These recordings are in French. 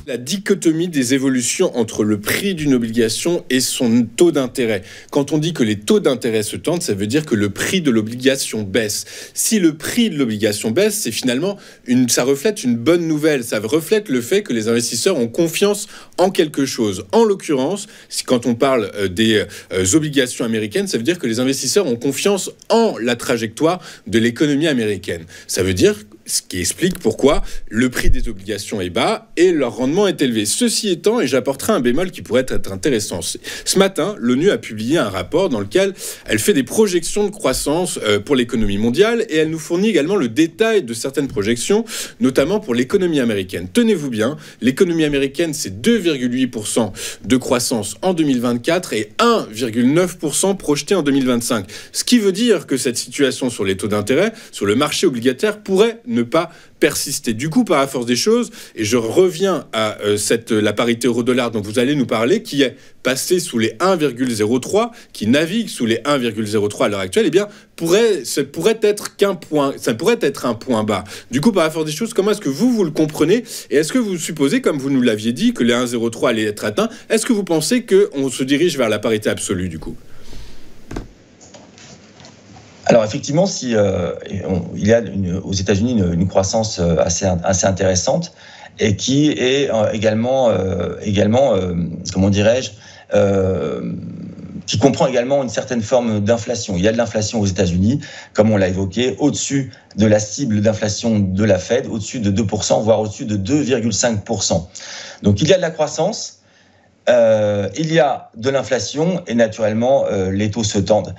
La dichotomie des évolutions entre le prix d'une obligation et son taux d'intérêt. Quand on dit que les taux d'intérêt se tendent, ça veut dire que le prix de l'obligation baisse. Si le prix de l'obligation baisse, c'est finalement ça reflète une bonne nouvelle. Ça reflète le fait que les investisseurs ont confiance en quelque chose. En l'occurrence, quand on parle des obligations américaines, ça veut dire que les investisseurs ont confiance en la trajectoire de l'économie américaine. Ça veut dire ce qui explique pourquoi le prix des obligations est bas et leur rendement est élevé. Ceci étant, et j'apporterai un bémol qui pourrait être intéressant, ce matin, l'ONU a publié un rapport dans lequel elle fait des projections de croissance pour l'économie mondiale et elle nous fournit également le détail de certaines projections, notamment pour l'économie américaine. Tenez-vous bien, l'économie américaine, c'est 2,8% de croissance en 2024 et 1,9% projeté en 2025. Ce qui veut dire que cette situation sur les taux d'intérêt, sur le marché obligataire, pourrait ne pas persister. Du coup, par la force des choses, et je reviens à la parité euro-dollar dont vous allez nous parler, qui est passée sous les 1,03, qui navigue sous les 1,03 à l'heure actuelle, eh bien, ça pourrait être un point bas. Du coup, par la force des choses, comment est-ce que vous le comprenez? Et est-ce que vous supposez, comme vous nous l'aviez dit, que les 1,03 allaient être atteints? Est-ce que vous pensez qu'on se dirige vers la parité absolue, du coup? Alors effectivement, il y a aux États-Unis une croissance assez intéressante et qui est également, comment dirais-je, qui comprend également une certaine forme d'inflation. Il y a de l'inflation aux États-Unis, comme on l'a évoqué, au-dessus de la cible d'inflation de la Fed, au-dessus de 2%, voire au-dessus de 2,5%. Donc il y a de la croissance. Il y a de l'inflation et naturellement les taux se tendent.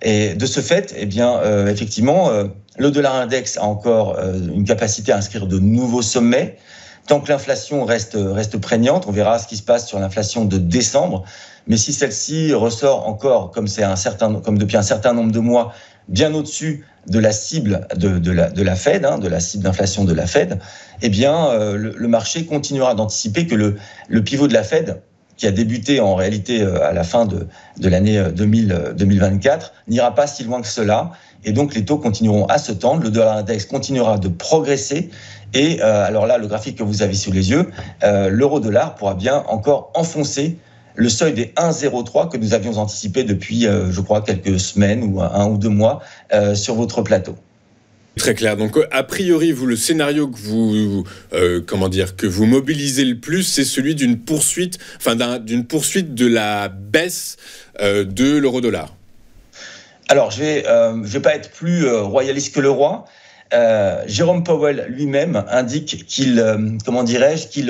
Et de ce fait, eh bien, effectivement, le dollar index a encore une capacité à inscrire de nouveaux sommets. Tant que l'inflation reste prégnante, on verra ce qui se passe sur l'inflation de décembre. Mais si celle-ci ressort encore, comme depuis un certain nombre de mois, bien au-dessus de la cible de la Fed, de la cible d'inflation de la Fed, eh bien, le marché continuera d'anticiper que le pivot de la Fed, qui a débuté en réalité à la fin de l'année 2024, n'ira pas si loin que cela. Et donc, les taux continueront à se tendre, le dollar index continuera de progresser. Et alors là, le graphique que vous avez sous les yeux, l'euro-dollar pourra bien encore enfoncer le seuil des 1,03 que nous avions anticipé depuis, je crois, quelques semaines ou 1 ou 2 mois sur votre plateau. Très clair. Donc, a priori, le scénario que vous mobilisez le plus, c'est celui d'une poursuite de la baisse de l'euro-dollar. Alors, je vais pas être plus royaliste que le roi. Jérôme Powell lui-même indique qu'il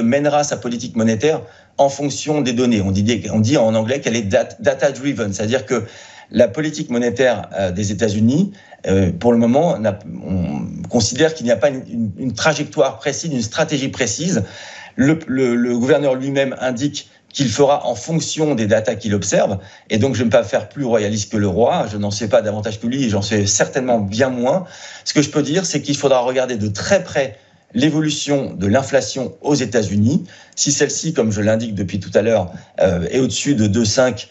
mènera sa politique monétaire en fonction des données. On dit en anglais qu'elle est data-driven, c'est-à-dire que la politique monétaire des États-Unis, pour le moment, on considère qu'il n'y a pas une trajectoire précise, une stratégie précise. Le gouverneur lui-même indique qu'il fera en fonction des datas qu'il observe. Et donc, je ne vais pas faire plus royaliste que le roi. Je n'en sais pas davantage que lui et j'en sais certainement bien moins. Ce que je peux dire, c'est qu'il faudra regarder de très près l'évolution de l'inflation aux États-Unis. Si celle-ci, comme je l'indique depuis tout à l'heure, est au-dessus de 2,5%,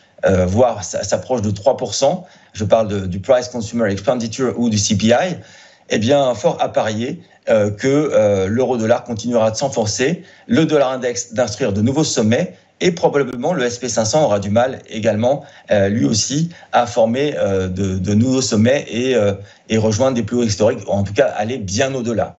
voire s'approche de 3%, je parle du Price Consumer Expenditure ou du CPI, eh bien, fort à parier que l'euro-dollar continuera de s'enfoncer, le dollar index d'instruire de nouveaux sommets, et probablement le SP500 aura du mal également, lui aussi, à former de nouveaux sommets et rejoindre des plus hauts historiques, ou en tout cas aller bien au-delà.